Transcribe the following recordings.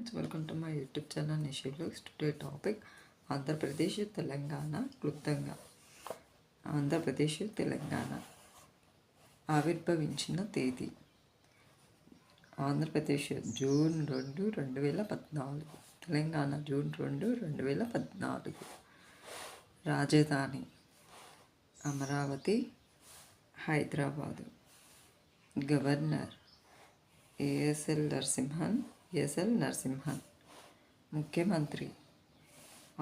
Friends, welcome to my YouTube channel Nishi vlogs. Today topic Andhra Pradesh Telangana క్లుప్తంగా. ఆంధ్రప్రదేశ్ తెలంగాణ ఆవిర్భవించిన తేదీ ఆంధ్రప్రదేశ్ జూన్ 2, 2014. తెలంగాణ జూన్ 2, 2014. రాజధాని అమరావతి, హైదరాబాదు. Governor S L Narasimhan. ముఖ్యమంత్రి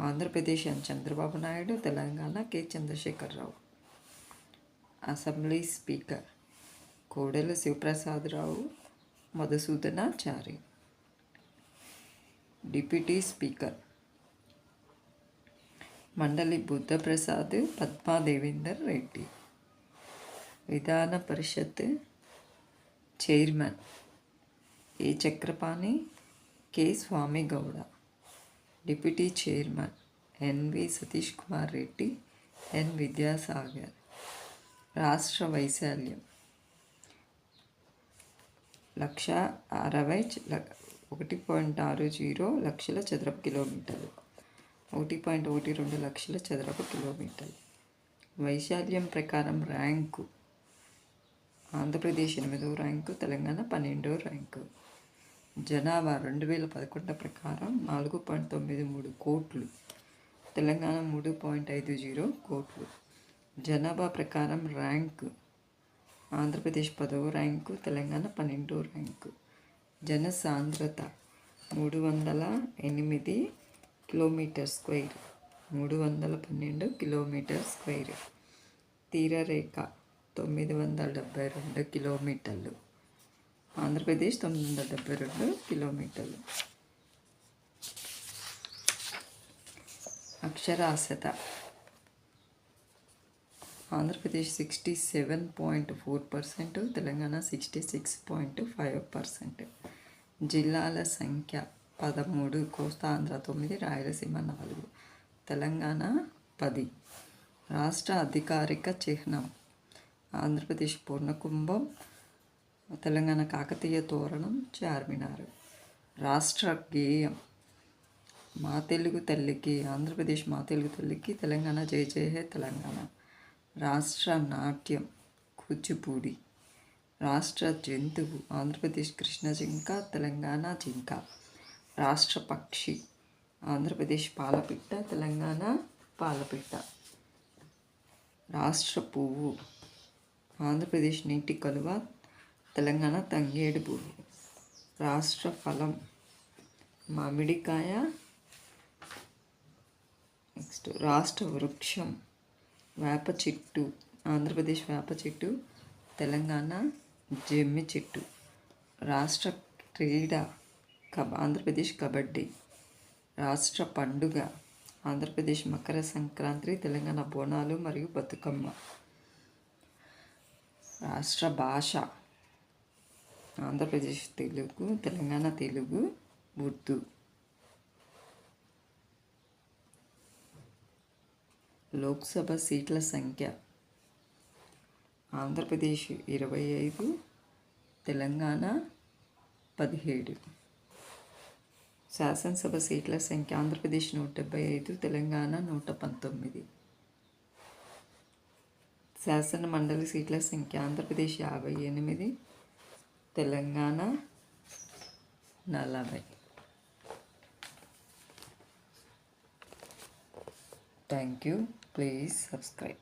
Andhra Pradesh Chandrababu Naidu, Telangana K Chandrasekhar Rao. Assembly speaker Kodela Sivaprasada Rao, Madhusudhanachari. Deputy speaker Mandali Buddhaprasad, Padma Devender Reddy. విధాన పరిషత్ chairman A Chakrapani, K Swamy Goud. Deputy chairman N V Satish Kumar Reddy, N Vidyasagar. రాష్ట్ర వైశాల్యం 1,60,1.60 లక్షల చదరపు కిలోమీటర్లు, 1.12 లక్షల చదరపు కిలోమీటర్లు. వైశాల్యం ప్రకారం ర్యాంకు ఆంధ్రప్రదేశ్ 8వ ర్యాంకు, తెలంగాణ 12వ ర్యాంకు. జనాభా 2011 ప్రకారం 4.93 కోట్లు, తెలంగాణ 3.50 కోట్లు. జనాభా ప్రకారం ర్యాంకు ఆంధ్రప్రదేశ్ 10వ ర్యాంకు, తెలంగాణ 12వ ర్యాంకు. జనసాంద్రత 308 కిలోమీటర్ స్క్వేర్, 312 కిలోమీటర్ స్క్వేర్. తీరరేఖ 972 కిలోమీటర్లు, ఆంధ్రప్రదేశ్ 972 కిలోమీటర్లు. అక్షరాస్యత ఆంధ్రప్రదేశ్ 67.4%, తెలంగాణ 66.5%. జిల్లాల సంఖ్య 13, కోస్తాంధ్ర 9, రాయలసీమ 4, తెలంగాణ 10. రాష్ట్ర అధికారిక చిహ్నం ఆంధ్రప్రదేశ్ పూర్ణకుంభం, తెలంగాణ కాకతీయ తోరణం, చార్మినార్. రాష్ట్ర గేయం మా తెలుగు తల్లికి, ఆంధ్రప్రదేశ్ మా తెలుగు తల్లికి, తెలంగాణ జై జై హే తెలంగాణ. రాష్ట్ర నాట్యం కూచిపూడి. రాష్ట్ర జంతువు ఆంధ్రప్రదేశ్ కృష్ణ జింక, తెలంగాణ జింక. రాష్ట్ర పక్షి ఆంధ్రప్రదేశ్ పాలపిట్ట, తెలంగాణ పాలపిట్ట. రాష్ట్ర పువ్వు ఆంధ్రప్రదేశ్ నీటి కలువ, తెలంగాణ తంగేడు పువ్వు. రాష్ట్ర ఫలం మామిడికాయ. నెక్స్ట్ రాష్ట్ర వృక్షం వేప చెట్టు, ఆంధ్రప్రదేశ్ వేప చెట్టు, తెలంగాణ జమ్మి చెట్టు. రాష్ట్ర క్రీడ ఆంధ్రప్రదేశ్ కబడ్డీ. రాష్ట్ర పండుగ ఆంధ్రప్రదేశ్ మకర సంక్రాంతి, తెలంగాణ బోనాలు మరియు బతుకమ్మ. రాష్ట్ర భాష ఆంధ్రప్రదేశ్ తెలుగు, తెలంగాణ తెలుగు, ఉర్దూ. లోక్సభ సీట్ల సంఖ్య ఆంధ్రప్రదేశ్ 25, తెలంగాణ 17. శాసనసభ సీట్ల సంఖ్య ఆంధ్రప్రదేశ్ 175, తెలంగాణ 119. శాసన మండలి సీట్ల సంఖ్య Andhra Pradesh 58, Telangana 40. Thank you. Please subscribe.